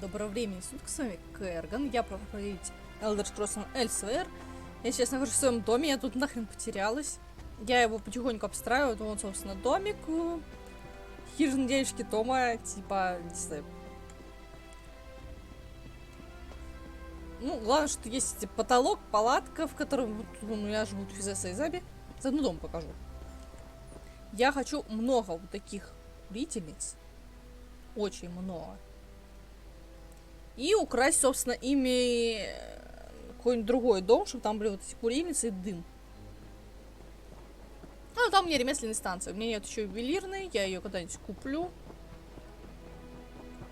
Всем доброго времени суток, с вами Kerrgan, я проходить Elder Scrolls Elsweyr. Я сейчас нахожусь в своем доме, я тут нахрен потерялась. Я его потихоньку обстраиваю, вот, собственно, домик. Хижина дядюшки Тома, типа, не знаю. Ну, главное, что есть потолок, палатка, в котором я живу в Физеса и Заби. Заодно дом покажу. Я хочу много вот таких курительниц. Очень много. И украсть, собственно, ими какой-нибудь другой дом, чтобы там были вот эти курильницы и дым. А там у меня ремесленная станция. У меня нет еще ювелирной, я ее когда-нибудь куплю.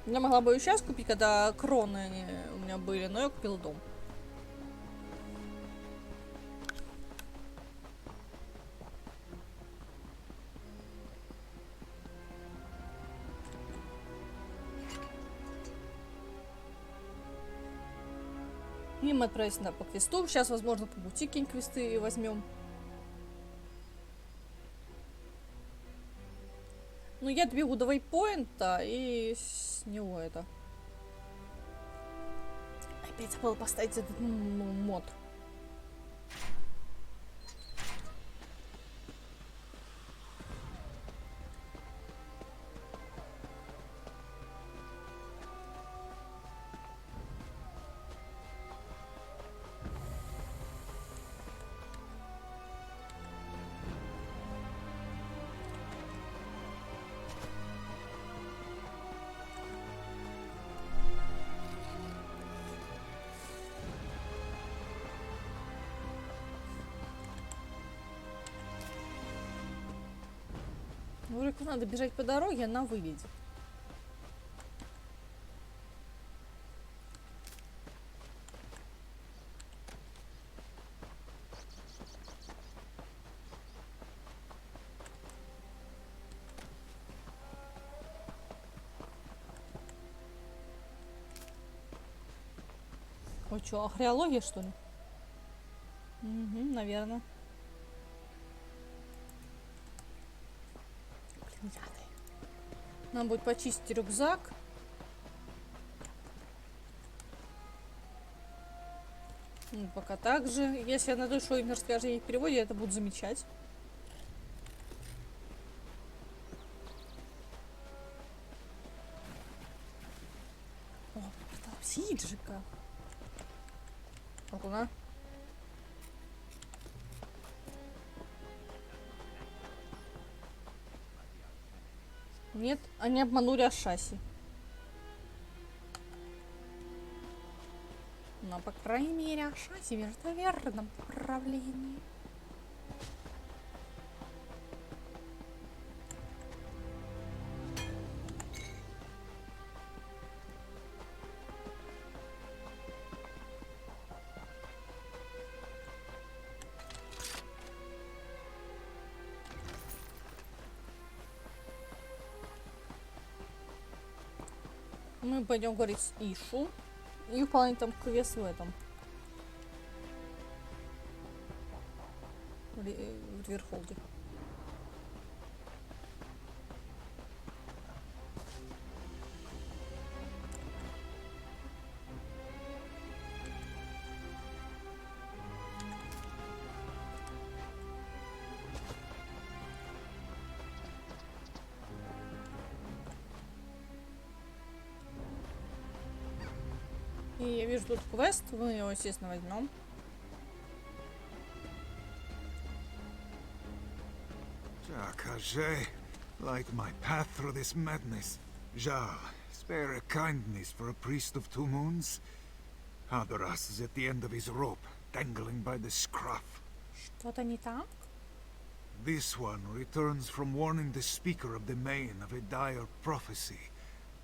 Я могла бы ее сейчас купить, когда кроны они у меня были, но я купила дом. И мы отправились по квесту. Сейчас, возможно, по пути какие-нибудь квесты возьмем. Ну, я добегу до вейпоинта и с него это. Опять забыла поставить этот мод. Вроде надо бежать по дороге, она выведет. Ой, что, археология, что ли? Угу, наверное. Нам будет почистить рюкзак. Ну, пока так же. Если я найду что-нибудь на расскажении в переводе, это буду замечать. О, там сидит же как. А куда? Нет, они обманули Ашаси. Но, по крайней мере, Ашаси в верном направлении. Мы пойдем говорить с Ишу и выполнить там квест в этом. В Риверхолде. И я вижу тут квест, мы его, естественно, возьмем. Kajit, light my path through this madness. Jarl, spare a kindness for a priest of 2 moons. Hadoras is at the end of his rope, dangling by the scruff. Что-то не так? This one returns from warning the speaker of the main of a dire prophecy,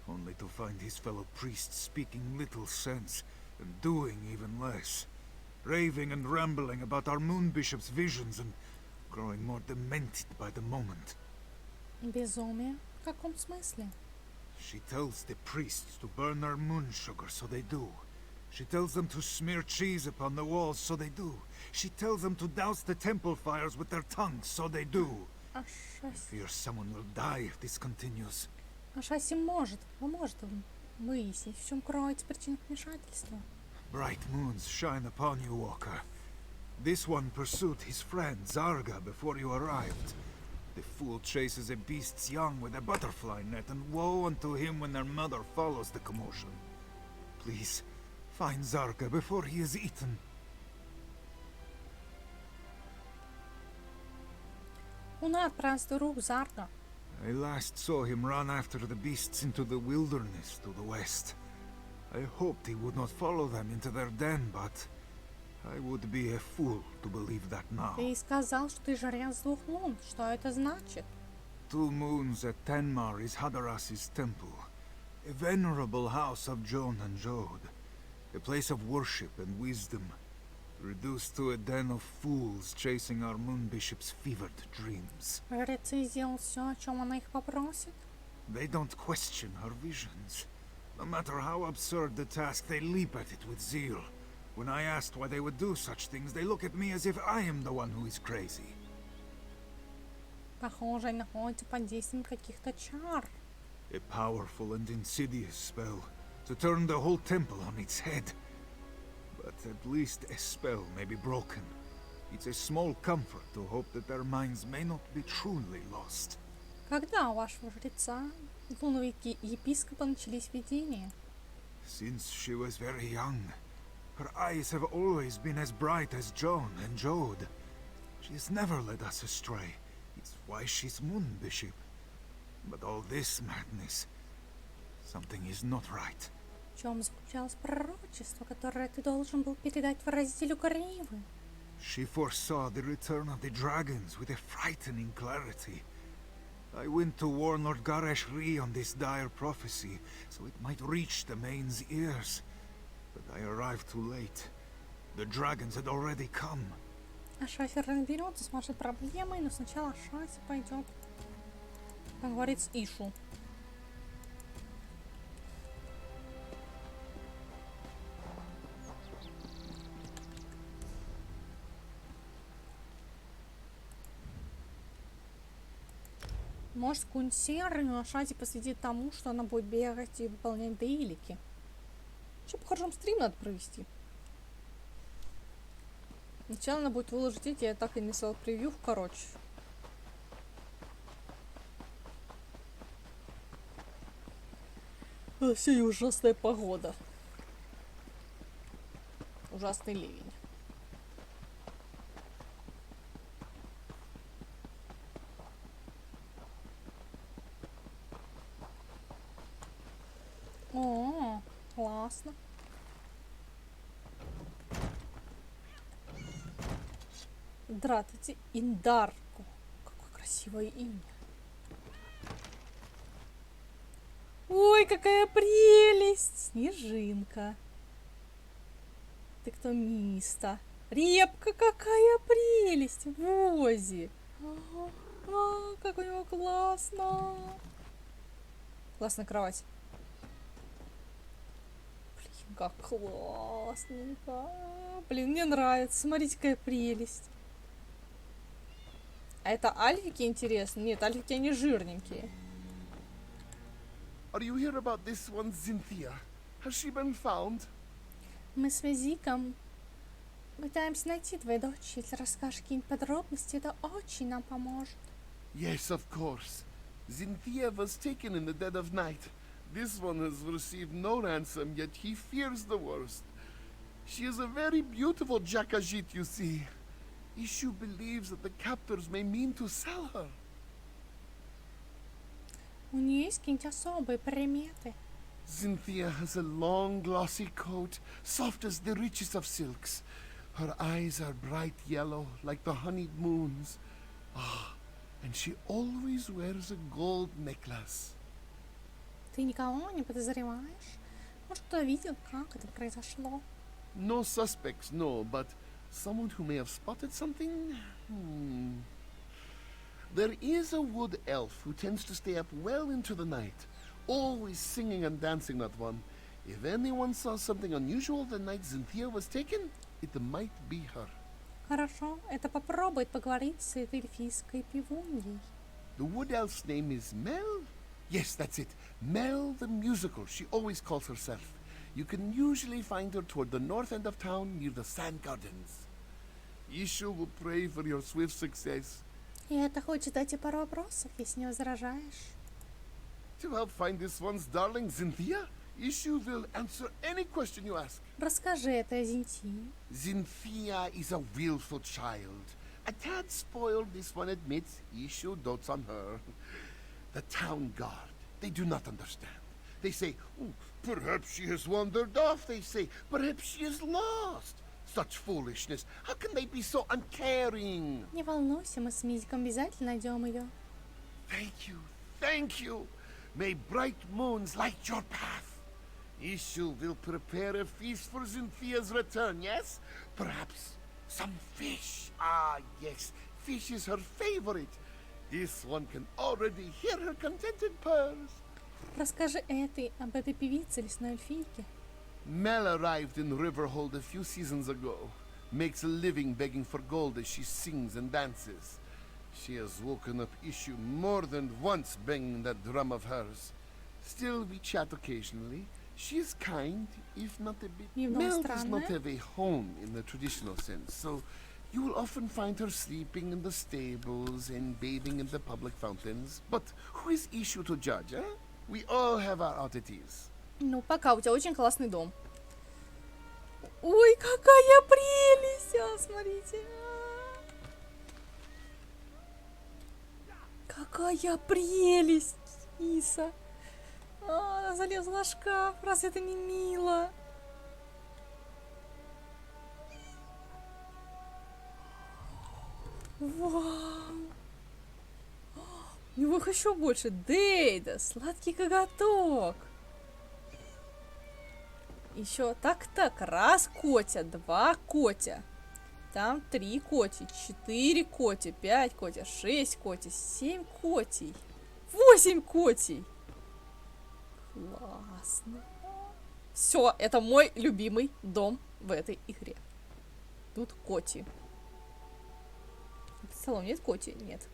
only to find his fellow priests speaking little sense and doing even less, raving and rambling about our moon bishop's visions and growing more demented by the moment. Безумие? В каком смысле? She tells the priests to burn our moon sugar, so they do. She tells them to smear cheese upon the walls, so they do. She tells them to douse the temple fires with their tongues, so they do. I fear someone will die if this continues. Ашаси может, поможет им. Выяснить, в чем кроется причина вмешательства. Bright moons shine upon you, Walker. This one pursued his friend Zarga before you arrived. The fool chases a beast's young with a butterfly net, and woe unto him when their mother follows the commotion. Please, find Zarga before he is eaten. Луна отправится в руку Зарга. I last saw him run after the beasts into the wilderness to the west. I hoped he would not follow them into their den, but I would be a fool to believe that now. Ты сказал, что ты жрец двух лун. Что это значит? 2 moons at Tenmar is Hadaras's temple, a venerable house of Jon and Jode, a place of worship and wisdom, reduced to a den of fools chasing our moon bishop's fevered dreams. Жрецы сделают все, о чем она их попросит. They don't question her visions. No matter how absurd the task, they leap at it with zeal. When I asked why they would do such things, they look at me as if I am the one who is crazy. Похоже, они находятся под действием каких-то чар. A powerful and insidious spell to turn the whole temple on its head. But at least a spell may be broken. It's a small comfort to hope that their minds may not be truly lost. Когда у вашего жреца, лунного епископа, начались видения? Since she was very young, her eyes have always been as bright as Jon and Jode. She's never led us astray. It's why she's Moon Bishop. But all this madness, something is not right. В чем заключалось пророчество, которое ты должен был передать выразителю Гривы? She foresaw the return of the dragons with a frightening clarity. I went to warn Lord Garesh Ri on this dire prophecy, so it might reach the main's ears. But I arrived too late. The dragons had already come. А Шафер разберется с вашей проблемой, но сначала Шаси пойдет поговорить с Ишу. Может, какую-нибудь серию, а Шаси посвятит тому, что она будет бегать и выполнять дейлики. Еще по хорошему стрим надо провести. Сначала она будет выложить эти, я так и не стал превью, короче. Сегодня ужасная погода. Ужасный ливень. О, классно. Здравствуйте, Индарку. Какое красивое имя. Ой, какая прелесть! Снежинка. Ты кто, Миста? Репка, какая прелесть! Вози. Как у него классно. Классная кровать. Блин, как классненько. Блин, мне нравится. Смотрите, какая прелесть. А это альфики, интересно? Нет, альфики, они жирненькие. Are you here about this one, Cynthia? Has she been found? Мы с Визиком пытаемся найти твою дочь. Если расскажешь какие-нибудь подробности, это очень нам поможет. Yes, of course. Cynthia was taken in the dead of night. This one has received no ransom, yet he fears the worst. She is a very beautiful Kajit, you see. Ishu believes that the captors may mean to sell her. У нее есть какие-нибудь особые приметы? Cynthia has a long, glossy coat, soft as the richest of silks. Her eyes are bright yellow, like the honeyed moons. Ah, and she always wears a gold necklace. Ты никого не подозреваешь? Может, кто видел, как это произошло? No suspects, no, but someone who may have spotted something? There is a wood elf who tends to stay up well into the night, always singing and dancing, that one. If anyone saw something unusual the night Cynthia was taken, it might be her. Хорошо, это попробует поговорить с этой эльфийской пивуньей. The wood elf's name is Mel? Yes, that's it. Mel the Musical, she always calls herself. You can usually find her toward the north end of town near the Sand Gardens. Issue will pray for your swift success. Я-то хочу задать пару вопросов, если не возражаешь. To help find this one's darling Cynthia, Issue will answer any question you ask. Расскажи это о Зинтии. Cynthia is a willful child. A tad spoiled, this one admits. Issue dotes on her. The town guard, they do not understand. They say, oh, perhaps she has wandered off, they say. Perhaps she is lost. Such foolishness. How can they be so uncaring? Не волнуйся, мы с Мизиком обязательно найдем ее. Thank you, thank you. May bright moons light your path. Issue will prepare a feast for Cynthia's return, yes? Perhaps some fish. Ah, yes, fish is her favorite. This one can already hear her contented purrs. Расскажи об этой певице лесной эльфийке. Mel arrived in Riverhold a few seasons ago. Makes a living begging for gold as she sings and dances. She has woken up Issue more than once banging that drum of hers. Still, we chat occasionally. She is kind, if not a bit... Mel does not have a home in the traditional sense, so you will often find her sleeping in the stables and bathing in the public fountains. But who is Issue to judge, eh? We all have our oddities. Ну, пока, у тебя очень классный дом. Ой, какая прелесть! А, смотрите. Какая прелесть, киса. Она залезла в шкаф. Разве это не мило? Вау. У него их еще больше. Дейда, сладкий коготок. Еще так. Раз котя, два котя. Там 3 коти, 4 коти, 5 коти, 6 коти, 7 котей, 8 котей. Классно. Все, это мой любимый дом в этой игре. Тут коти. В целом нет коти? Нет.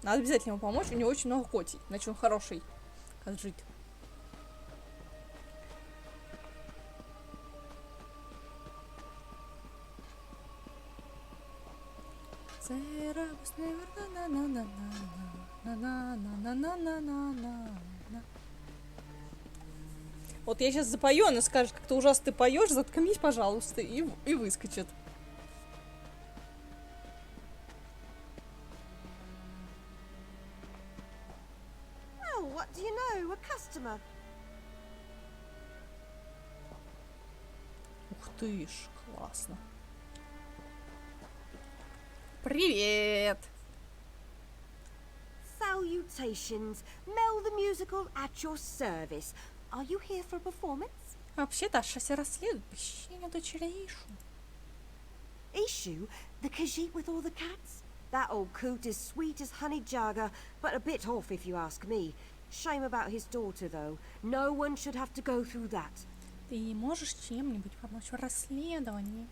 Надо обязательно ему помочь, у него очень много котей. Иначе он хороший Каджит. Вот я сейчас запою, она скажет, как ты ужасно ты поешь, заткнись, пожалуйста, и выскочит. Well, what do you know? A customer. Ух ты ж, классно. Привет! Salutations. Mel the Musical at your service. Are you here for a performance? Вообще-то Шася расследует похищение дочери Ишу. Issue? The Khajiit with all the cats? That old coot is sweet as honey jagger, but a bit off if you ask me. Shame about his daughter, though. No one should have to go through that. Ты можешь чем-нибудь помочь в расследовании?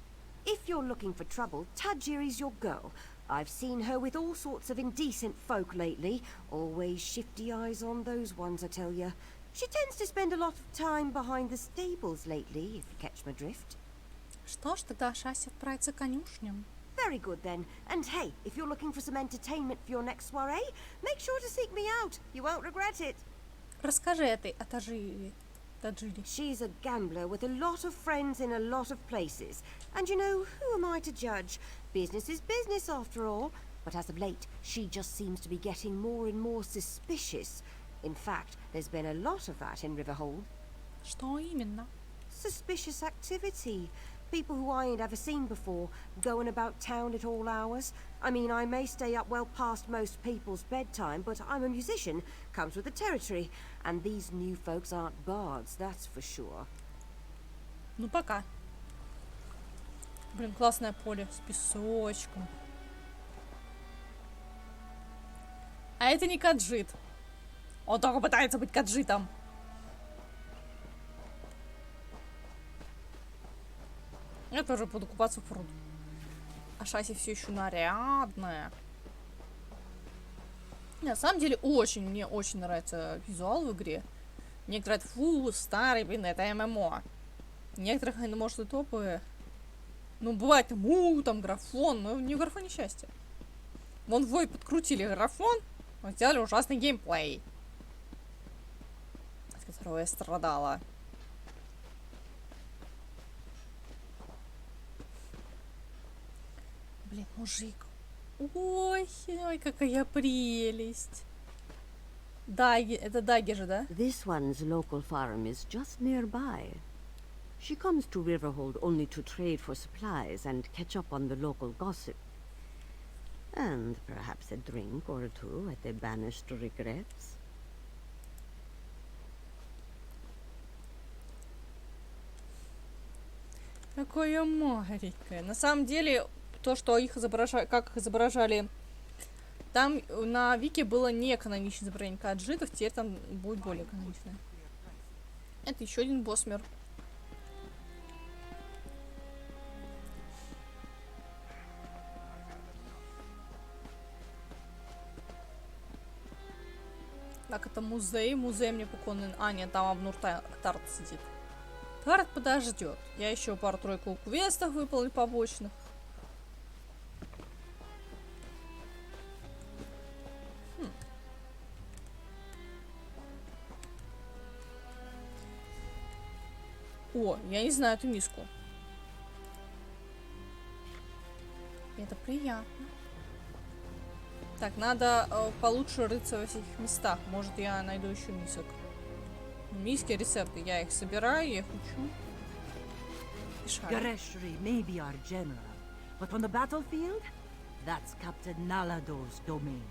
If you're looking for trouble, Tajiri's your girl. I've seen her with all sorts of indecent folk lately. Always shifty eyes on those ones, I tell you. She tends to spend a lot of time behind the stables lately, if you catch my drift. Что ж, тогда Шася отправится к конюшням. Very good then. And hey, if you're looking for some entertainment for your next soiree, make sure to seek me out. You won't regret it. Расскажи этой о Таджили. She's a gambler with a lot of friends in a lot of places. And you know, who am I to judge? Business is business after all. But as of late, she just seems to be getting more and more suspicious. In fact, there's been a lot of that in Riverhold. Что именно? Suspicious activity. People who I ain't ever seen before, going about town at all hours. I mean, I may stay up well past most people's bedtime, but I'm a musician, comes with the territory. And these new folks aren't bards, that's for sure. Ну, пока. Блин, классное поле с песочком. А это не Каджит. Он только пытается быть Каджитом. Я тоже буду купаться в пруду. А Шаси все еще нарядная. На самом деле, мне очень нравится визуал в игре. Некоторые говорят, фу, старый, блин, это ММО. Некоторых, может, и топовые. Ну, бывает, там графон, но не в графоне счастья. Вон вой подкрутили графон, сделали ужасный геймплей. От которого я страдала. Блин, мужик. Ой, какая прелесть. Даги, это Даги же, да? This one's local farm is just nearby. She comes to Riverhold only to trade for supplies and catch up on the local gossip. And perhaps a drink or two at the banished regrets. Какое маленькое. На самом деле, то, что их изображали, как их изображали, там на Вики было не каноничное изображение каджитов, теперь там будет более каноничное. Это еще один босс-мир. Так, это музей. Музей мне поконный. А, нет, там Абнур Тарт сидит. Тарт подождет. Я еще пару-тройку квестов выполню побочных. О, я не знаю эту миску. Это приятно. Так, надо получше рыться во всех местах. Может, я найду еще мисок. Миски, рецепты. Я их собираю, я их учу. Gareshri may be our general, but on the battlefield, that's Captain Nalado's domain.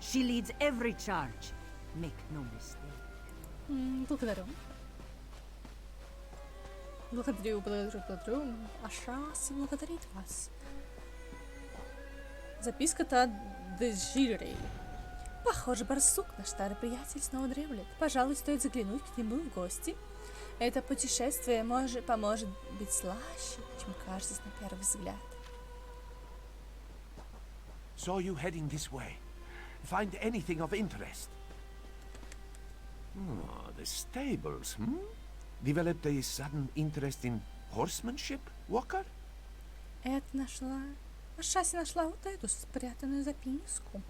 She leads every charge. Make no mistake. Благодарю. Благодарю. Ашас благодарит вас. Записка-то от Дежирей. Похоже, барсук, наш старый приятель, снова дремлет. Пожалуй, стоит заглянуть к нему в гости. Это путешествие поможет быть слаще, чем кажется на первый взгляд. Saw you heading this way. Find anything of interest? Oh, the stables, Developed a sudden interest in horsemanship, Walker? Это нашла... Шасси нашла вот эту спрятанную записку.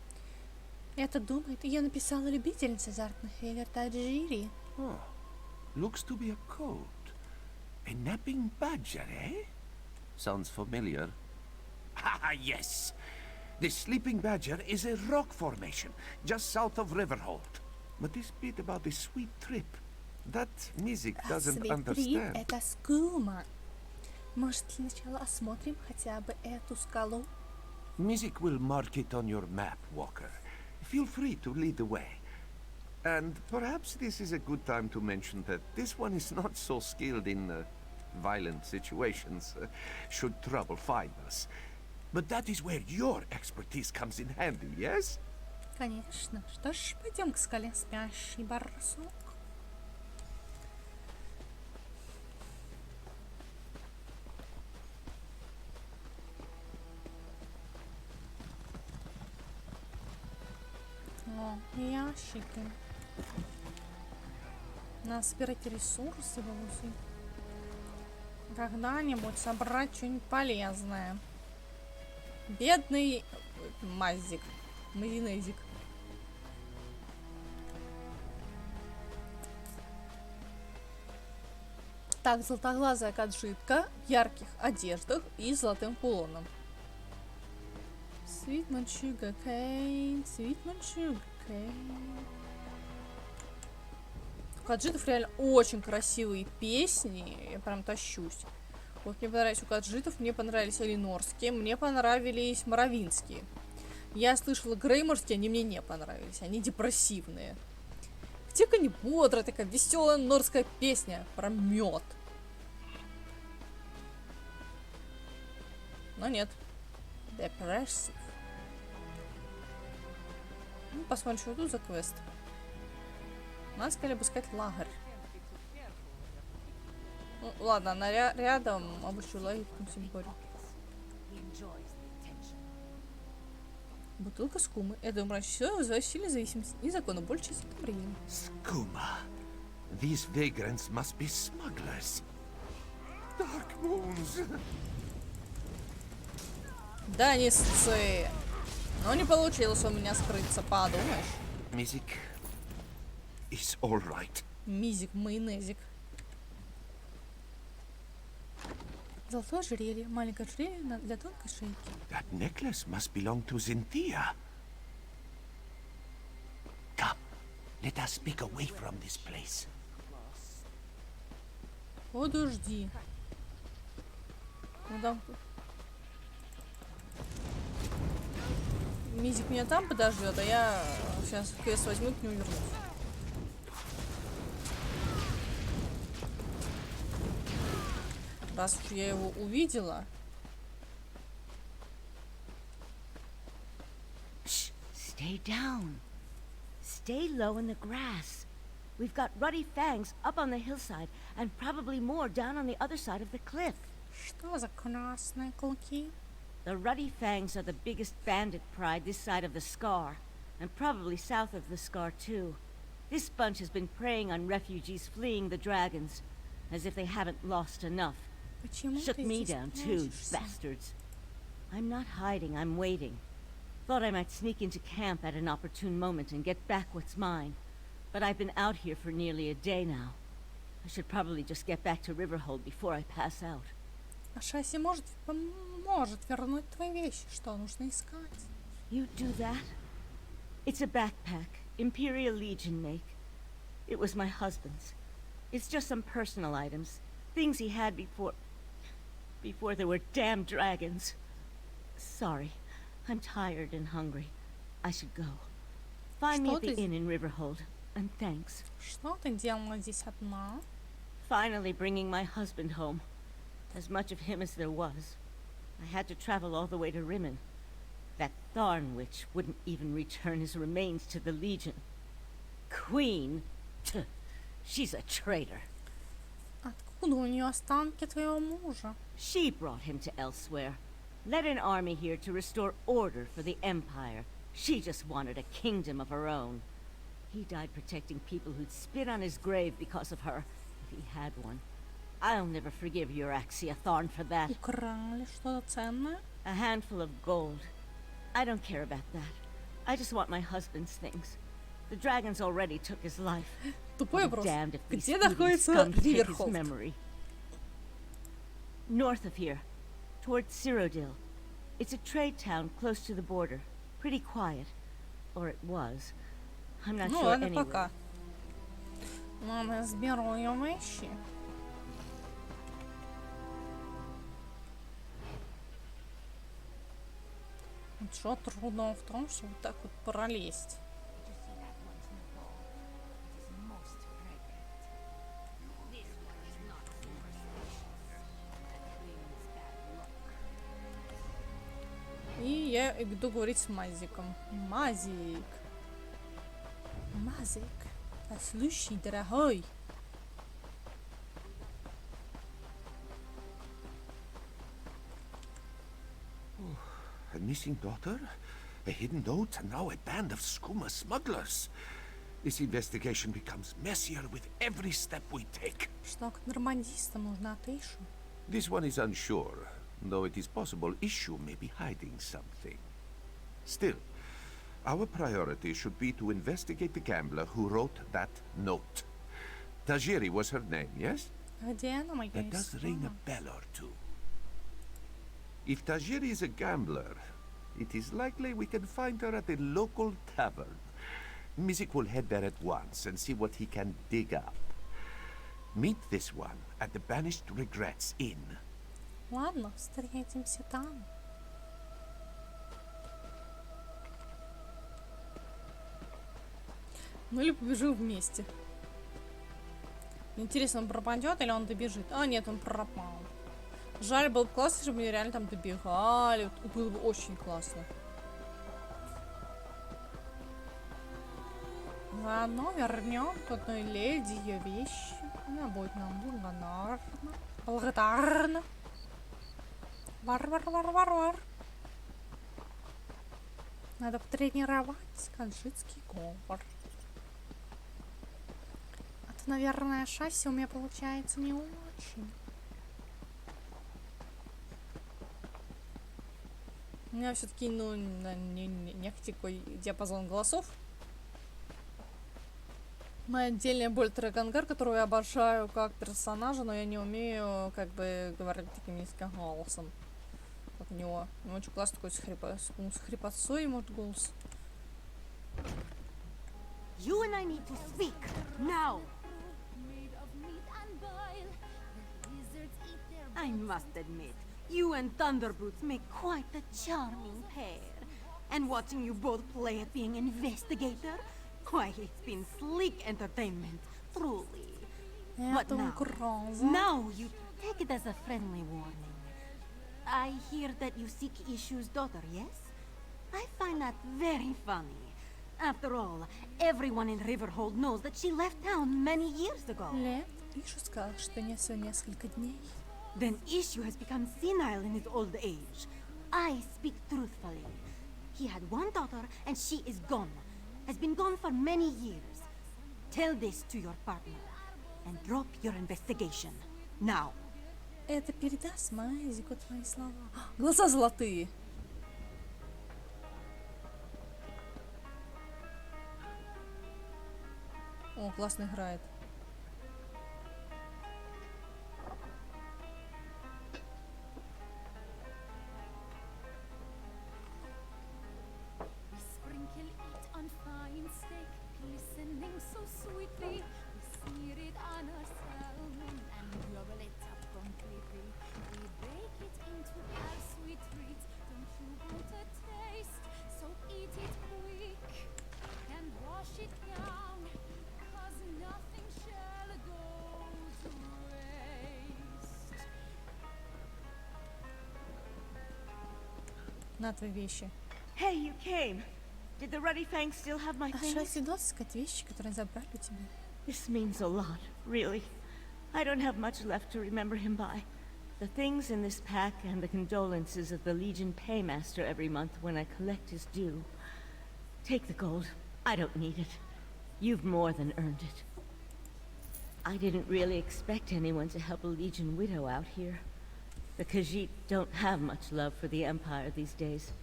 Это, думает, ее написала любительница азартных игр Таджири. Oh, looks to be a code. A napping badger, eh? Sounds familiar. Ah, yes. The sleeping badger is a rock formation just south of Riverhold. But this bit about the sweet trip, that music doesn't understand. Это скума. Может, для начала осмотрим хотя бы эту скалу? Music will mark it on your map, Walker. Feel free to lead the way. And perhaps this is a good time to mention that this one is not so skilled in violent situations, should trouble find us. But that is where your expertise comes in handy, yes? Конечно. Что ж, пойдем к скале, спящий барсук. О, ящики. Надо собирать ресурсы, бабуси. Когда-нибудь собрать что-нибудь полезное. Бедный мазик. Мазинезик. Так, золотоглазая каджитка в ярких одеждах и золотым кулоном. Sweet sugar cane, sweet sugar cane. У каджитов реально очень красивые песни. Я прям тащусь. Вот мне понравились у каджитов, мне понравились элинорские, мне понравились моровинские. Я слышала грейморские, они мне не понравились. Они депрессивные. Где-то не бодрая, такая веселая норская песня про мед. Но нет. Depressive. Ну, посмотрим, что тут за квест. Надо сказали обыскать лагерь. Ну, ладно, она рядом, обыщу лагерь в Симборе. Бутылка скумы. Это мрачное вызывает сильную зависимость. Незаконно больше, чем это время. Skooma. These vagrants must be smugglers. Dark moons. Да, не сцы. Но не получилось у меня скрыться, подумаешь. Music is all right. Мизик, майонезик. Золотое ожерелье. Маленькое ожерелье для тонкой шейки. That necklace must belong to Cynthia. Come, let us speak away from this place. Подожди. Ну там... Мизик меня там подождет, а я сейчас квест возьму и к нему вернусь. Раз уж я его увидела. Shh, stay down. Stay low in the grass. We've got ruddy fangs up on the hillside and probably more down on the other side of the cliff. Что за красные клыки? The ruddy fangs are the biggest bandit pride this side of the scar, and probably south of the scar too. This bunch has been preying on refugees fleeing the dragons, as if they haven't lost enough. Почему Shook ты me здесь down too, прячешься? bastards. I'm not hiding, I'm waiting. Thought I might sneak into camp at an opportune moment and get back what's mine. But I've been out here for nearly a day now. I should probably just get back to Riverhold before I pass out. А Шасси может вернуть твои вещи. Что нужно искать? You do that? It's a backpack, Imperial Legion make. It was my husband's. It's just some personal items, things he had before there were damn dragons. Sorry, I'm tired and hungry. I should go. Find me Что at the ты- inn in Riverhold, and thanks. Что ты делала здесь одна? Finally bringing my husband home. As much of him as there was. I had to travel all the way to Rimmen. That Tharn witch wouldn't even return his remains to the Legion. Queen? Tuh, she's a traitor. Откуда у нее останки твоего мужа? She brought him to Elsweyr. Led an army here to restore order for the Empire. She just wanted a kingdom of her own. He died protecting people who'd spit on his grave because of her, if he had one. I'll never forgive your Axia Tharn for that. Украли что-то ценное? A handful of gold. I don't care about that. I just want my husband's things. The dragons already took his life. Тупой I'll be вопрос. damned if these Где thieving находится scum take his Риверхолд? memory. North of here, towards Cyrodiil. It's a trade town close to the border. Pretty quiet. Or it was. I'm not Ну sure ладно, anyway. пока. Ладно, я сберу ее вещи. Вот что трудного в том, что вот так вот пролезть. И я иду говорить с Мазиком. Мазик. Мазик. Послушай, дорогой. A missing daughter, a hidden note, and now a band of skooma smugglers. This investigation becomes messier with every step we take. Что контрабандистам нужно от Ишу? This one is unsure, though it is possible Issue may be hiding something. Still, our priority should be to investigate the gambler who wrote that note. Tajiri was her name, yes? Где она, моя That does ring история? a bell or two. If Tajiri is a gambler, it is likely we can find her at a local tavern. Mizik will head there at once and see what he can dig up. Meet this one at the Banished Regrets Inn. Ладно, встретимся там. Ну или побежим вместе. Интересно, он пропадет или он добежит? А, нет, он пропал. Жаль, было бы классно, чтобы мы реально там добегали. Вот было бы очень классно. Заодно вернем к одной леди ее вещи. Она будет нам благодарна. Благодарна. Вар. Надо потренировать каджитский говор. А то, наверное, шасси у меня получается не очень. У меня все-таки, ну, не такой диапазон голосов. Моя отдельная боль Керрган, которую я обожаю как персонажа, но я не умею, как бы, говорить таким низким голосом. Как у него. У него очень классный такой с хрипотцой, может, голос. You and I need to speak now. I must admit, you and Thunderbrutes make quite a charming pair. And watching you both play at being investigator, why, it's been sleek entertainment, truly. But now you take it as a friendly warning. I hear that you seek Ishu's daughter, yes? I find that very funny. After all, everyone in Riverhold knows that she left town many years ago. Ишу сказал, что не всего несколько дней. Then Ishu has become senile in his old age. I speak truthfully. He had one daughter and she is gone. Has been gone for many years. Tell this to your partner and drop your investigation. Now. Это передаст Майзику твои слова. Глаза золотые. О, классно играет. На твои вещи. Hey, you came. Did the Ruddy Fang still have my А things? Шасси удалось искать вещи, которые забрали у тебя? This means a lot, really. I don't have much left to remember him by. The things in this pack and the condolences of the Legion paymaster every month when I collect his due. Take the gold. I don't need it. You've more than earned it. I didn't really expect anyone to help a Legion widow out here. The Khajiit don't have much love for the Empire these days.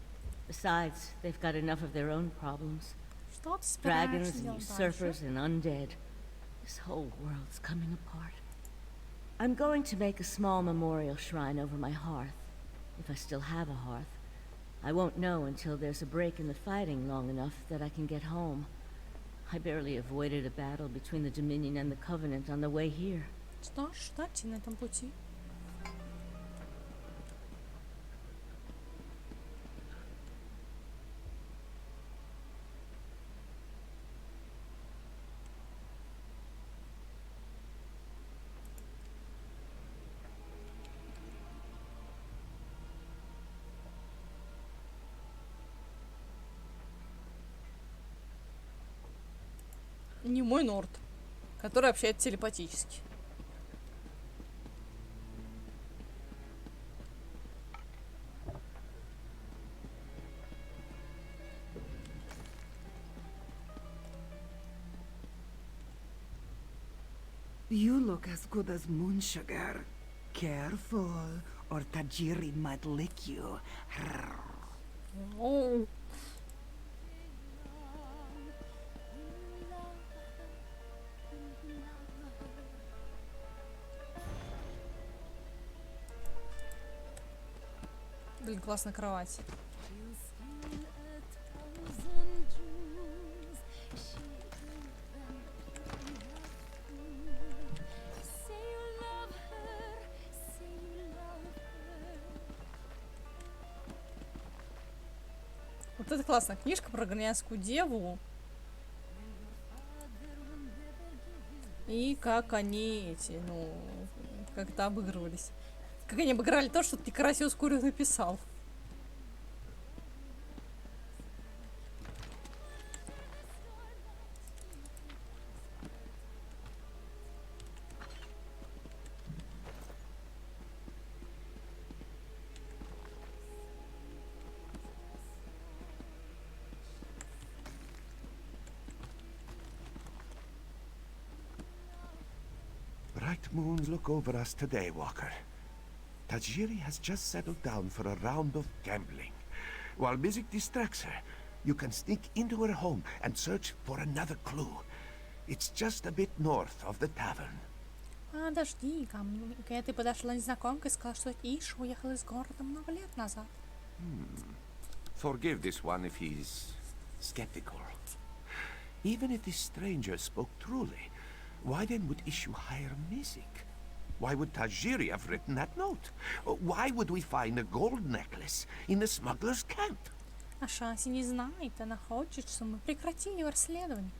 Besides, they've got enough of their own problems. Что ты Dragons собираешься and делать usurpers дальше? and undead. This whole world's coming apart. I'm going to make a small memorial shrine over my hearth. If I still have a hearth. I won't know until there's a break in the fighting long enough that I can get home. I barely avoided a battle between the Dominion and the Covenant on the way here. Что ж, ждать на этом пути. Не мой Норд, который общается телепатически. You look as good as moon sugar. Careful, or Tajiri might lick you. Оу. Блин, классная кровать. Вот это классная книжка про грязскую деву. И как они как это обыгрывались. Как они обыграли то, что ты красиво скоро написал. bright moon look over us today, Walker. Tajiri has just settled down for a round of gambling. While music distracts her, you can sneak into her home and search for another clue. It's just a bit north of the tavern. Подожди-ка, ты подошла незнакомка и сказала, что Иш уехал из города много лет назад. Forgive this one if he's skeptical. Even if this stranger spoke truly, why then would Ishu hire music? Why would Tajiri have written that note? Why would we find a gold necklace in the smuggler's camp? А Шаси не знает, она хочет, чтобы мы прекратили его расследование.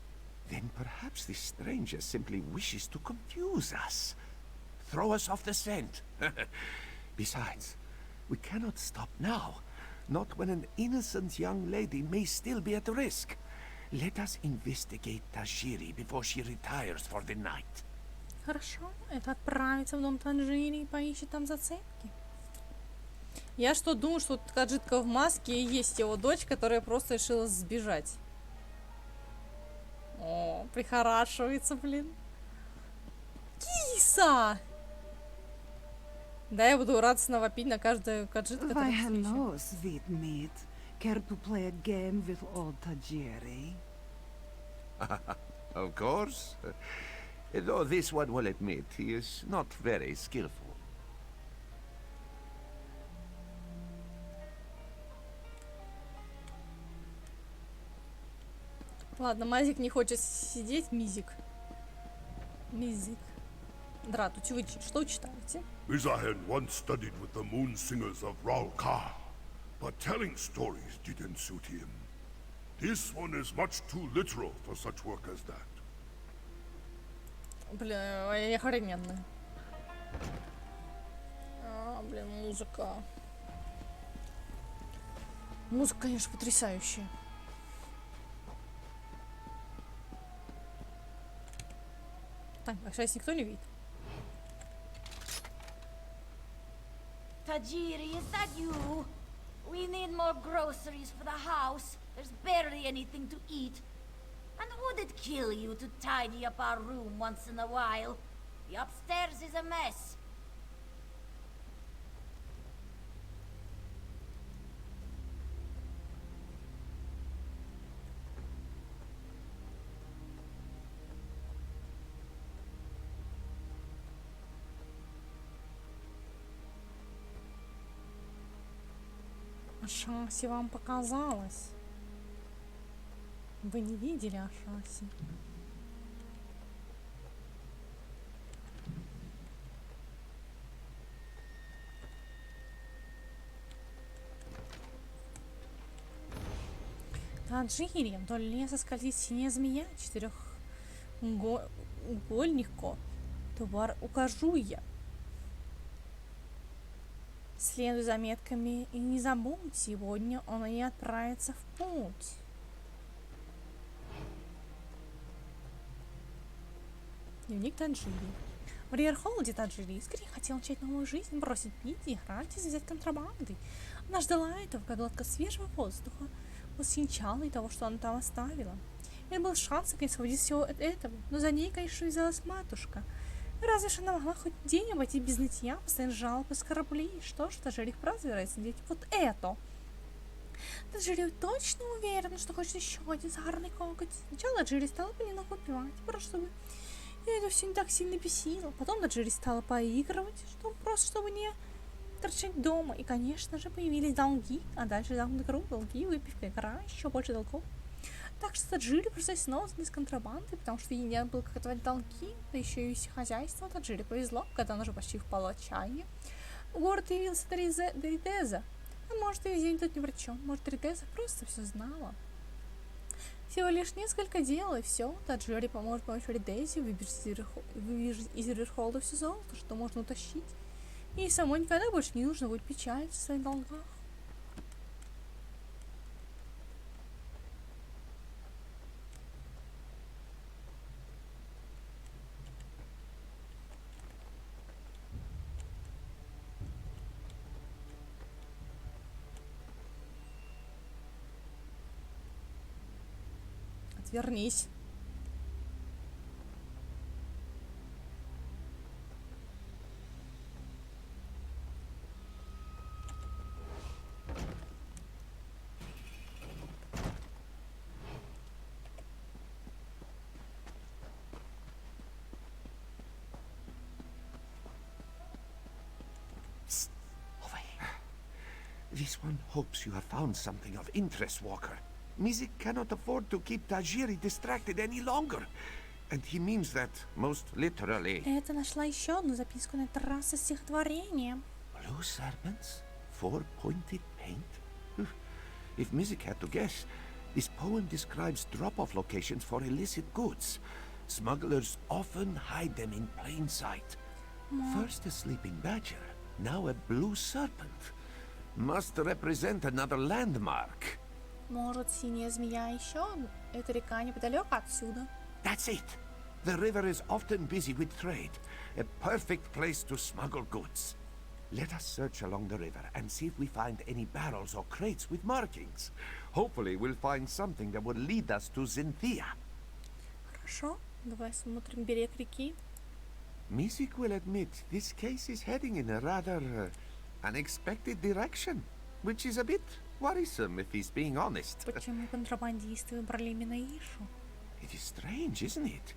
Then perhaps this stranger simply wishes to confuse us. Throw us off the scent. Besides, we cannot stop now. Not when an innocent young lady may still be at risk. Let us investigate Tajiri before she retires for the night. Хорошо, это отправится в дом Таджири и поищет там зацепки. Я что, думаю, что вот Каджитка в маске и есть его дочь, которая просто решила сбежать. О, прихорашивается, блин. Киса! Да, я буду радостно вопить на каждую Каджит, Why, которую встречу. hello, sweet meat. Care to play a game with old Tajiri? Of course. Though this one will admit he is not very skillful. Ладно, Мазик не хочет сидеть, Мизик. Мизик. Дратуть, вы что читаете? Mizahen once studied with the moon singers of Ralka, but telling stories didn't suit him. This one is much too literal for such work as that. Блин, я охрененная. Блин, музыка. Музыка, конечно, потрясающая. Так, а сейчас никто не видит. Tajiri, is that you? We need more groceries for the house. There's barely anything to eat. And would it kill you to tidy up our room once in a while? The upstairs is a mess. Ашаси вам показалось. Вы не видели Ашаси? Таджири, вдоль леса скользит синяя змея, четырехугольнико. Товар укажу я. Следуй за метками и не забудь, сегодня он и отправится в путь. Дневник Таджири. В Риерхолде Таджири искренне хотел начать новую жизнь, бросить пить, играть и завязать контрабандой. Она ждала этого, как глотка свежего воздуха, восхищала и того, что она там оставила. Это был шанс наконец освободить всего от этого, но за ней, конечно, вязалась матушка. Разве же она могла хоть день обойти без нытья, постоянно жалоб и оскорблений? Что ж, Таджири вправду собирается делать вот это. Таджири точно уверена, что хочет еще один сахарный коготь. Сначала Таджири стала понемногу выпивать, просто чтобы ее это все не так сильно бесило. Потом Таджири стала поигрывать, чтобы не торчать дома. И, конечно же, появились долги, а дальше замкнутый круг, долги, выпивка, игра, еще больше долгов. Так что Таджири пришлось снова заняться контрабандой, потому что ей не было как отдавать долги, да еще и хозяйство. Таджири повезло, когда она уже почти впала в отчаяние. В город явился Ридеза. А может, и везде тут ни при чем. Может, Ридеза просто все знала. Всего лишь несколько дел, и все. Таджири поможет помочь Ридезе выбежать из Риерхолда все золото, что можно утащить. И самой никогда больше не нужно будет печалиться в своих долгах. Отвернись. This one hopes you have found something of interest, Walker. Mizik cannot afford to keep Tajiri distracted any longer. And he means that most literally. Это нашла еще одну записку на террасе со стихотворением. Blue serpents? Four-pointed paint? If Mizik had to guess, this poem describes drop-off locations for illicit goods. Smugglers often hide them in plain sight. First a sleeping badger, now a blue serpent. Must represent another landmark. Может, синяя змея еще? Это река неподалеку отсюда. That's it. The river is often busy with trade. A perfect place to smuggle goods. Let us search along the river and see if we find any barrels or crates with markings. Hopefully we'll find something that will lead us to Zinthia. Хорошо, давай смотрим берег реки. Mizik will admit this case is heading in a rather unexpected direction, which is a bit worrisome if he's being honest. Почему контрабандисты выбрали именно Ишу? It is strange, isn't it?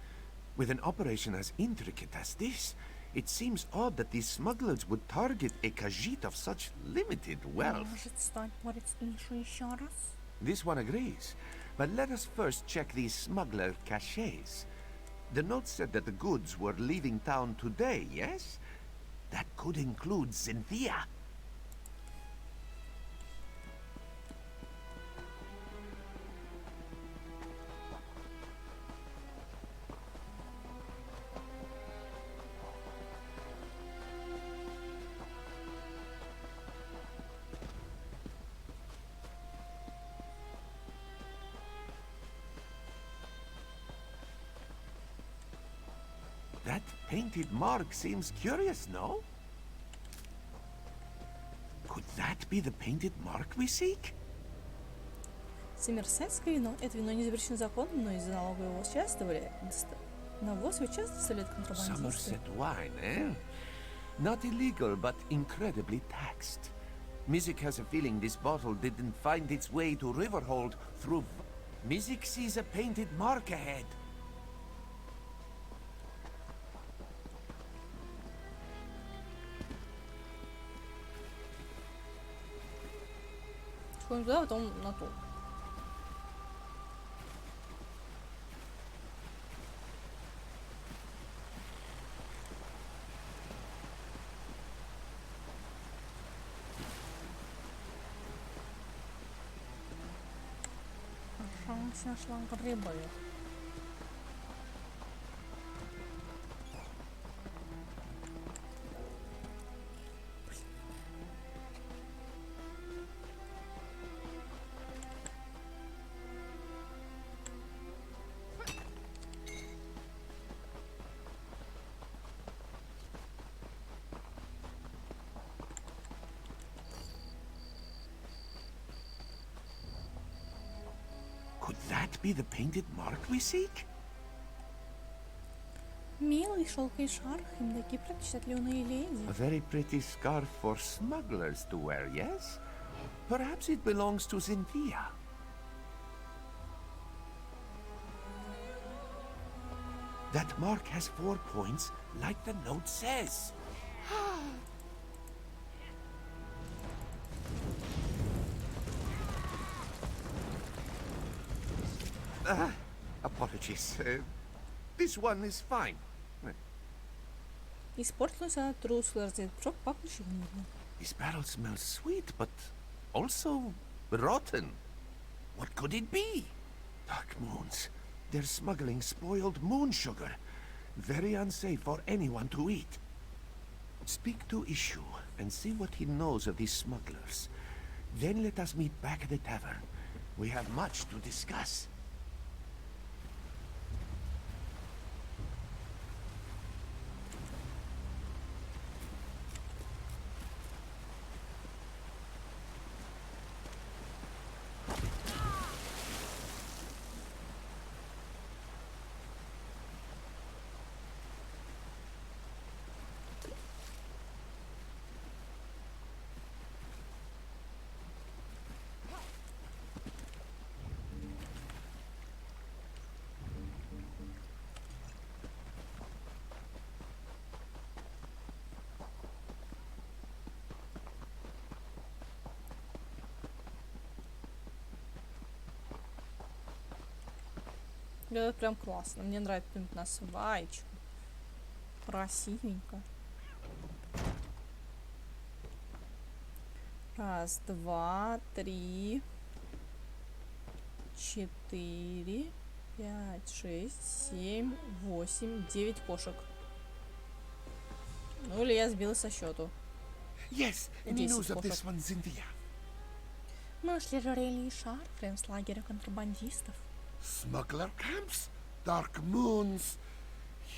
With an operation as intricate as this, it seems odd that these smugglers would target a Khajiit of such limited wealth. Может, стоит бороть с Ишу еще раз? This one agrees, but let us first check these smuggler caches. The note said that the goods were leaving town today, yes? That could include Zinthia. That painted mark seems curious, no? Could that be the painted mark we seek? Сомерсетское вино. Это вино не запрещено законом, но из-за налога его участвовали. Навоз его часто доставляют контрабандисты. Somerset wine, eh? Not illegal, but incredibly taxed. Mizik has a feeling this bottle didn't find its way to Riverhold through... Mizik sees a painted mark ahead. Сходим туда, потом на ту. Хорошо, нашла грибы. Could that be the painted mark we seek? Милый шелковый шарф, им такие прочитать юные леди. A very pretty scarf for smugglers to wear, yes? Perhaps it belongs to Zinthia. That mark has 4 points, like the note says. Apologies. This one is fine. Испортилась от трусла, разъедет пахнущий гнилью. This barrel smells sweet, but also rotten. What could it be? Dark moons. They're smuggling spoiled moon sugar. Very unsafe for anyone to eat. Speak to Ishu and see what he knows of these smugglers. Then let us meet back at the tavern. We have much to discuss. Это прям классно. Мне нравится какую-нибудь на сваечку. Красивенько. Раз, два, три, 4, 5, 6, 7, 8, 9 кошек. Ну или я сбила со счету. Yes, any news of this one, Cynthia? Мы нашли ожерелье и шарф рядом с лагерем контрабандистов. Smuggler camps? Dark moons?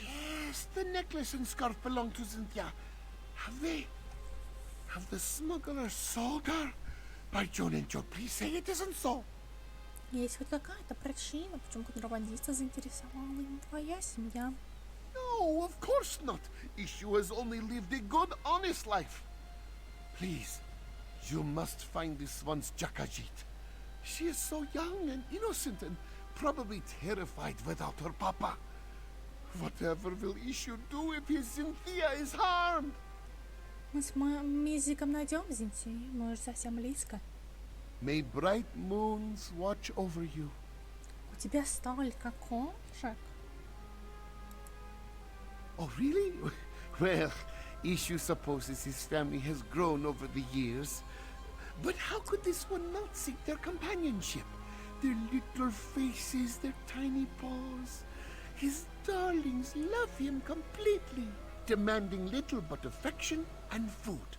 Yes, the necklace and scarf belong to Cynthia. Have the smugglers sold her? By John and Joe, please say it isn't so. Есть хоть какая-то причина, почему контрабандиста заинтересовала именно твоя семья? No, of course not. Issue has only lived a good, honest life. Please, you must find this one's Kajit. She is so young and innocent and probably terrified without her papa. Whatever will Issue do if his Cynthia is harmed? Мы с Мизиком найдем Зинти, мы уже совсем близко. May bright moons watch over you. У тебя столько кошек. Oh, really? Well, Issue supposes his family has grown over the years. But how could this one not seek their companionship? Their little faces, their tiny paws. His darlings love him completely, demanding little but affection and food.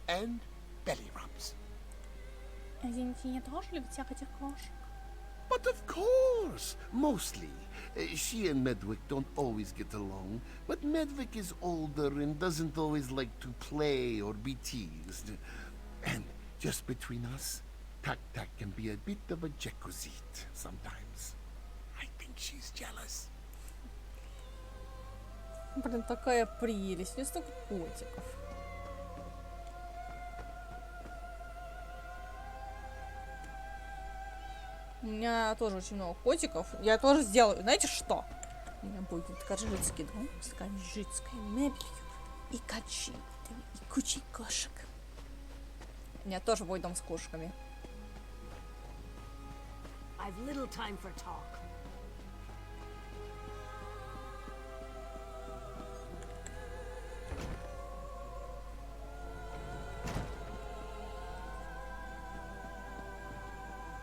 And belly rubs. Зинти тоже любит всех этих кошек. But of course, mostly. She and Medwick don't always get along, but Medwick is older and doesn't always like to play or be teased. And just between us, Tak-Tak can be a bit of a Jekuzit sometimes. I think she's jealous. Блин, такая прелесть. У меня столько котиков. У меня тоже очень много котиков. Я тоже сделаю. Знаете что? У меня будет каджитский дом с каджитской мебелью и каджитами, и кучей кошек. У меня тоже будет дом с кошками. I've little time for talk.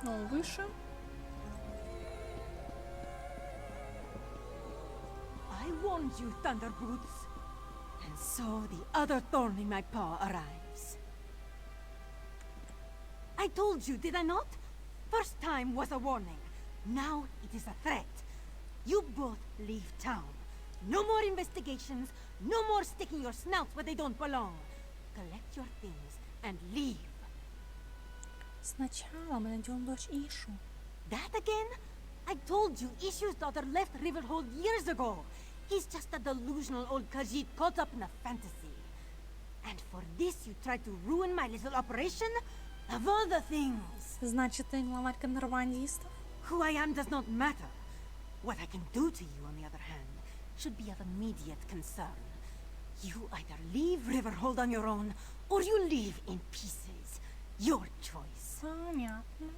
Ну, выше. I warned you, Thunderboots. And so the other thorn in my paw arrives. I told you, did I not? First time was a warning. Now it is a threat. You both leave town. No more investigations. No more sticking your snouts where they don't belong. Collect your things and leave. Сначала мы найдем дочь Ишу. That again? I told you, Issue's daughter left Riverhold years ago. He's just a delusional old Khajiit caught up in a fantasy. And for this you tried to ruin my little operation? Of all the things. Значит, ты главарь контрабандистов? Who I am does not matter. What I can do to you, on the other hand, should be of immediate concern. You either leave Riverhold on your own, or you leave in pieces. Your choice. Понятно.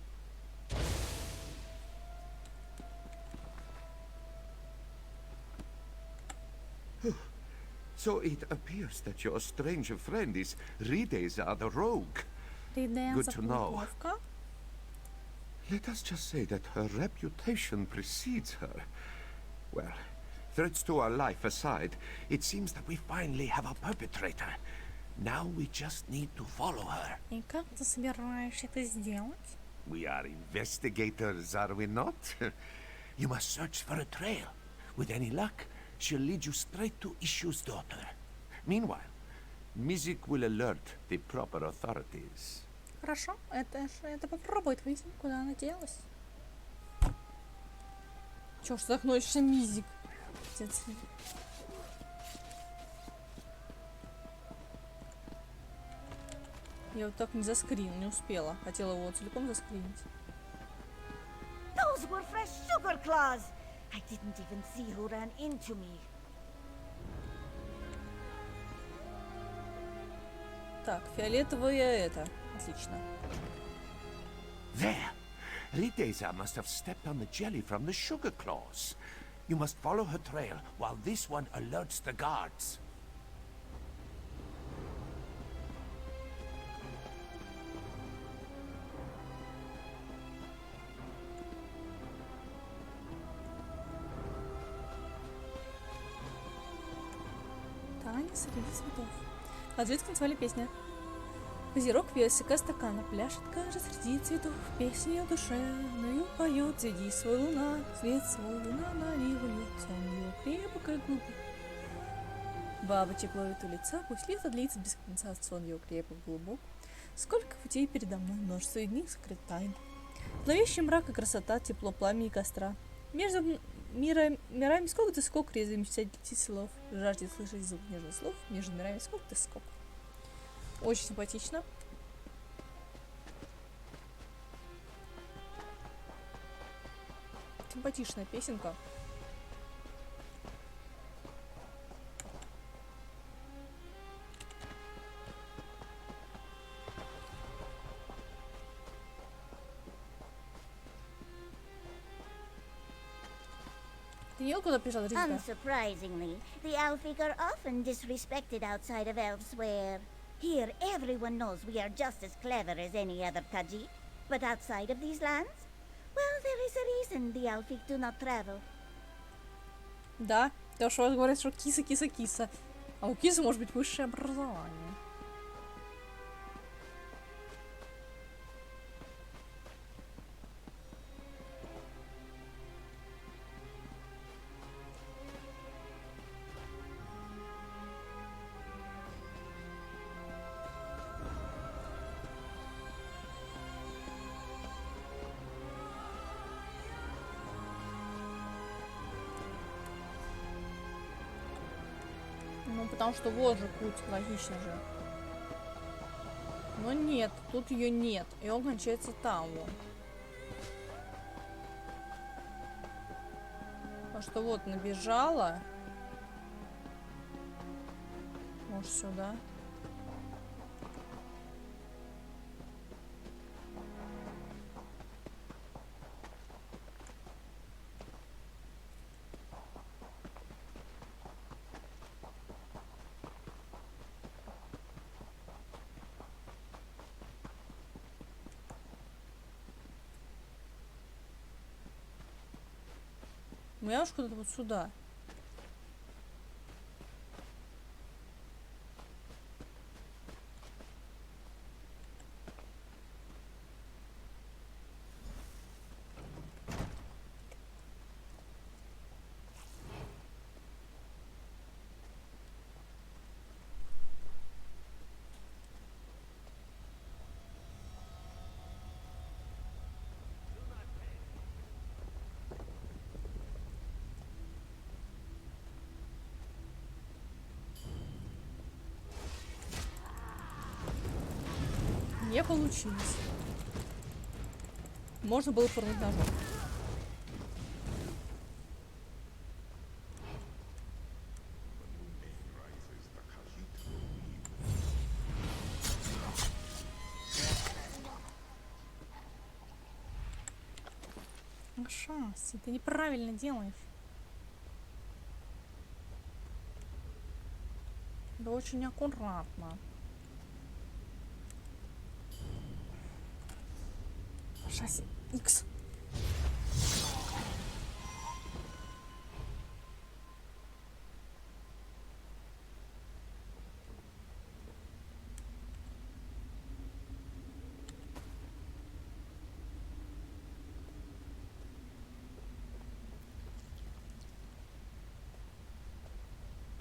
So it appears that your strange friend is Rideza the rogue. Good to know. Let us just say that her reputation precedes her. Well, threats to our life aside, it seems that we finally have a perpetrator. Now we just need to follow her. И как ты собираешься это сделать? We are investigators, are we not? You must search for a trail. With any luck, she'll lead you straight to Issue's daughter. Meanwhile, Mizik will alert the proper authorities. Хорошо, это попробует выяснить, куда она делась. Чё ж захнуешься, Мизик? Я вот так не заскрин, не успела. Хотела его целиком заскринить. Those were fresh sugar claws. I didn't even see who ran into me. Так, фиолетовое это. Отлично. There! Rideza must have stepped on the jelly from the sugar claws. You must follow her trail while this one alerts the guards. Танец среди цветов. Каджит танцевали песня. Козерог песика стакана пляшет, кажется, среди цветов. Песни о душе, но поет, среди свой луна, свет свой луна на него льется, он ее крепок как глубок. Бабочек ловит у лица, пусть лето длится без конца, сон ее крепок глубок. Сколько путей передо мной, множество из них скрыт тайн. Зловещий мрак и красота, тепло пламя и костра. Между мирами сколько ты скок, резвый мечтать слов, жаждет слышать звук нежных слов, между мирами сколько ты скок. Очень симпатично. Симпатичная песенка. Ты куда пришла, Рита? Unsurprisingly, the Elfic are often disrespected outside of Elsweyr. Here, everyone knows we are just as clever as any other Khajiit. But outside of these lands, well, there is a reason the Elfic do not travel. Да, потому что говорят, что киса. А у кисы может быть высшее образование. Ну, потому что вот же путь, логично же. Но нет, тут ее нет. И он кончается там вон. Потому что вот набежала. Может, сюда. Я уж куда-то вот сюда. Не получилось. Можно было порнуть ножом. Шанс, ты неправильно делаешь. Да очень аккуратно. Шасси X.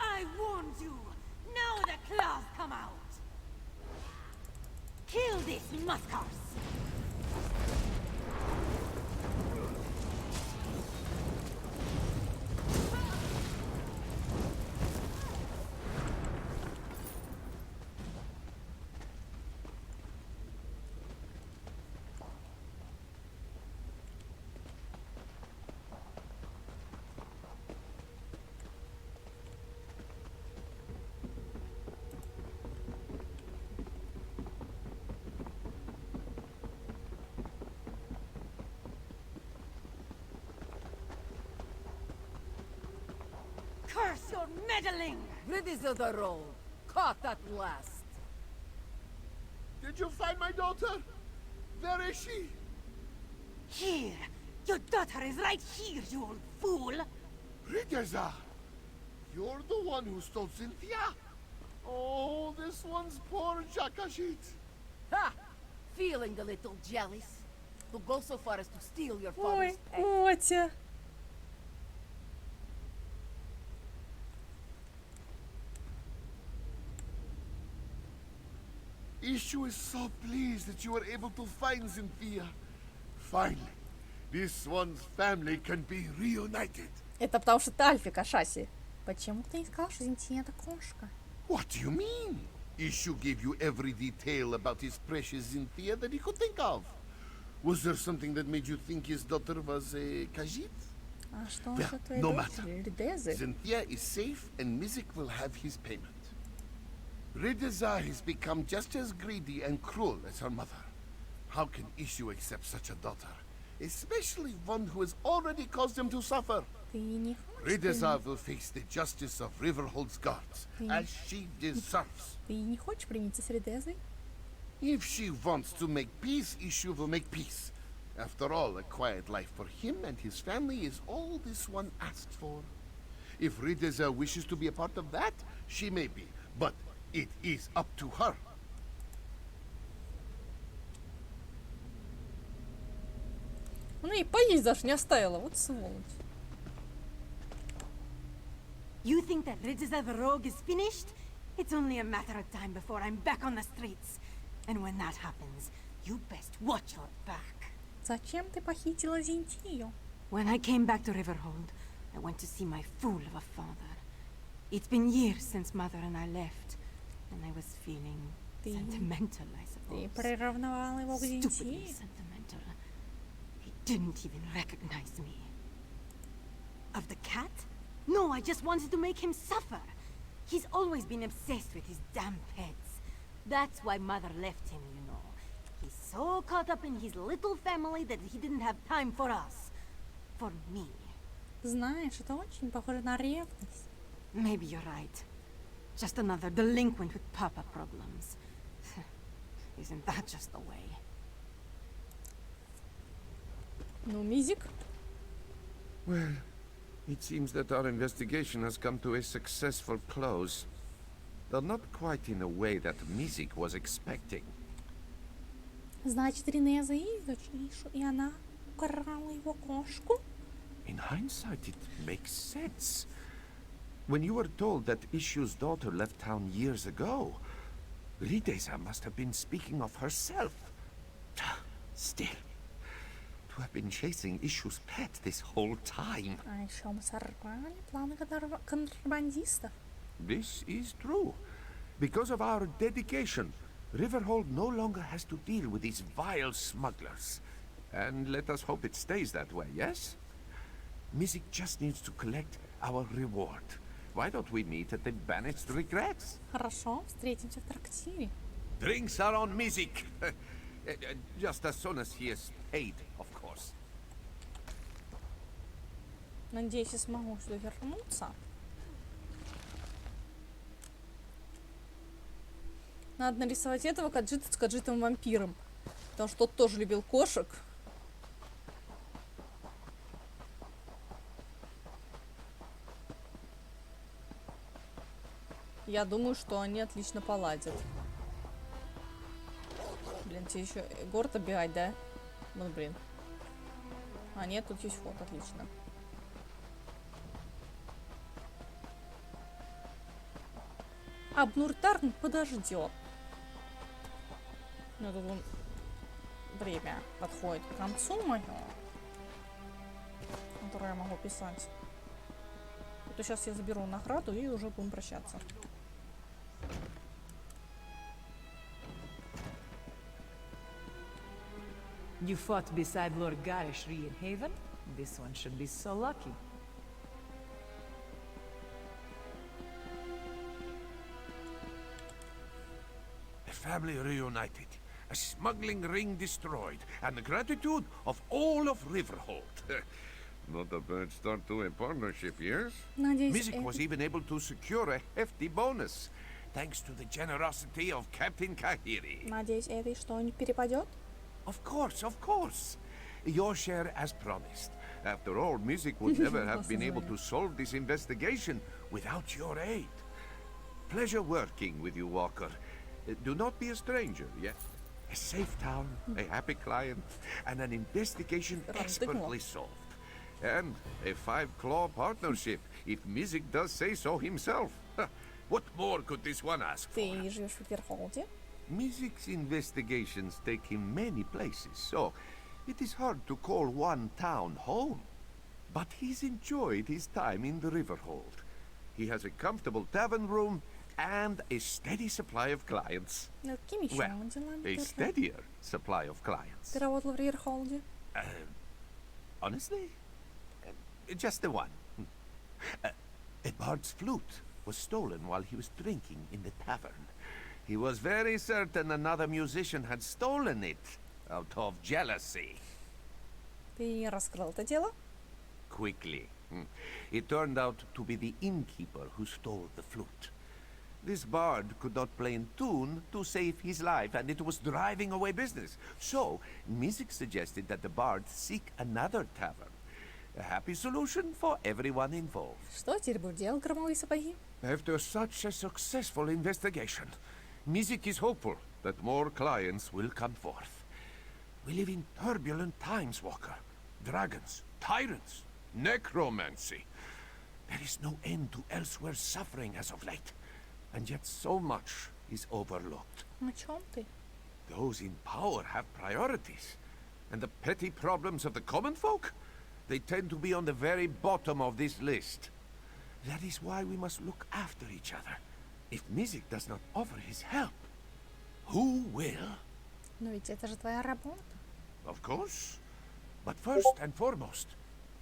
I warned you. Now the claws come out. Kill these muskars. meddling! Ready of the roll. Caught at last. Did you find my daughter? Where is she? Here! Your daughter is right here, you old fool! Rideza! You're the one who stole Cynthia? Oh, this one's poor Jakashit. Ha! Feeling a little jealous? To go so far as to steal your Ой, father's pet. Котя. Ishu is so pleased that you were able to find Cynthia. Finally, this one's family can be reunited. Это потому что ты Альфик, Ашаси. Почему ты не сказал, что Зинтия это кошка? What do you mean? Ishu gave you every detail about his precious Cynthia that he could think of. Was there something that made you think his daughter was a Khajiit? А что Well, насчет твоей no дочери, Ридезы? Cynthia is safe and Mizik will have his payment. Rideza has become just as greedy and cruel as her mother. How can Ishu accept such a daughter? Especially one who has already caused him to suffer. Ты не хочешь Rideza will face the justice of Riverhold's guards, as she deserves. Ты не хочешь примириться с Ридезой? If she wants to make peace, Ishu will make peace. After all, a quiet life for him and his family is all this one asked for. If Rideza wishes to be a part of that, she may be, but it is up to her. Ну и поесть даже не оставила, вот сволочь. You think that Ridza the rogue is finished? It's only a matter of time before I'm back on the streets. And when that happens, you best watch your back. Зачем ты похитила Зинтию? When I came back to Riverhold, I went to see my fool of a father. It's been years since Mother and I left, and I was feeling sentimental, I Ты suppose. приревновала его к Stupidly Зинтии? sentimental. He didn't even recognize me. Of the cat? No, I just wanted to make him suffer. He's always been obsessed with his damn pets. That's why Mother left him, you know. He's so caught up in his little family that he didn't have time for us. For me. Знаешь, это очень похоже на ревность. Maybe you're right. Just another delinquent with papa problems. Isn't that just the way? Ну, Мизик? Well, it seems that our investigation has come to a successful close. Though not quite in a way that Mizik was expecting. Значит, Ринеза есть дочь Ишу, и она украла его кошку? In hindsight, it makes sense. When you were told that Ishu's daughter left town years ago, Rideza must have been speaking of herself. Still, to have been chasing Ishu's pet this whole time. А еще мы сорвали планы контрабандистов. This is true. Because of our dedication, Riverhold no longer has to deal with these vile smugglers. And let us hope it stays that way, yes? Mizik just needs to collect our reward. Why don't we meet at the Banished Regrets? Хорошо, встретимся в трактире. Drinks are on Mizik. Just as soon as he is paid, of course. Надеюсь, я смогу сюда вернуться. Надо нарисовать этого Каджита с Каджитом-вампиром. Потому что тот тоже любил кошек. Я думаю, что они отлично поладят. Блин, тебе еще город оббегать, да? Вот, блин. А нет, тут есть фото, отлично. Абнуртарн подождет. Ну, тут вон время подходит к концу мое, которое я могу писать. То сейчас я заберу награду и уже будем прощаться. You fought beside Lord Garishri in Haven? This one should be so lucky. A family reunited, a smuggling ring destroyed, and the gratitude of all of Riverhold. Not a bad start to a partnership, yes? Надеюсь, Music Эви... was even able to secure a hefty bonus, thanks to the generosity of Captain Kahiri. Надеюсь, Эви что-нибудь перепадет? Of course. Your share as promised. After all, Music would never have been able to solve this investigation without your aid. Pleasure working with you, Walker. Do not be a stranger, yes? A safe town, a happy client, and an investigation expertly solved. And a 5-claw partnership, if Music does say so himself. What more could this one ask for? Ты живешь в Верхолде? Music's investigations take him many places, so it is hard to call one town home. But he's enjoyed his time in the Riverhold. He has a comfortable tavern room and a steady supply of clients. Ну, какими еще Well, делами? a steadier supply of clients. Ты работал в Верхолде? Honestly? Just the one. A bard's flute was stolen while he was drinking in the tavern. He was very certain another musician had stolen it out of jealousy. Ты раскрыл это дело? Quickly. It turned out to be the innkeeper who stole the flute. This bard could not play in tune to save his life, and it was driving away business. So, Music suggested that the bard seek another tavern. A happy solution for everyone involved. Что теперь будешь делать, громовые сапоги? After such a successful investigation, Music is hopeful that more clients will come forth. We live in turbulent times, Walker. Dragons, tyrants, necromancy. There is no end to Elsweyr's suffering as of late. And yet so much is overlooked. О чем ты? Those in power have priorities. And the petty problems of the common folk? They tend to be on the very bottom of this list. That is why we must look after each other. If Music does not offer his help, who will? Но ведь это же твоя работа. Of course. But first and foremost,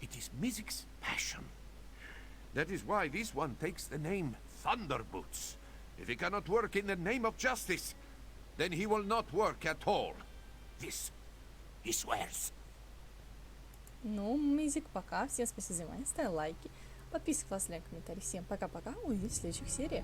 it is Music's passion. That is why this one takes the name Thunderboots. If he cannot work in the name of justice, then he will not work at all. This, he swears. Ну, Мизик, пока. Всем спасибо за внимание. Ставь лайки. Подписывайтесь, оставляйте комментарии. Всем пока-пока. Увидимся в следующих сериях.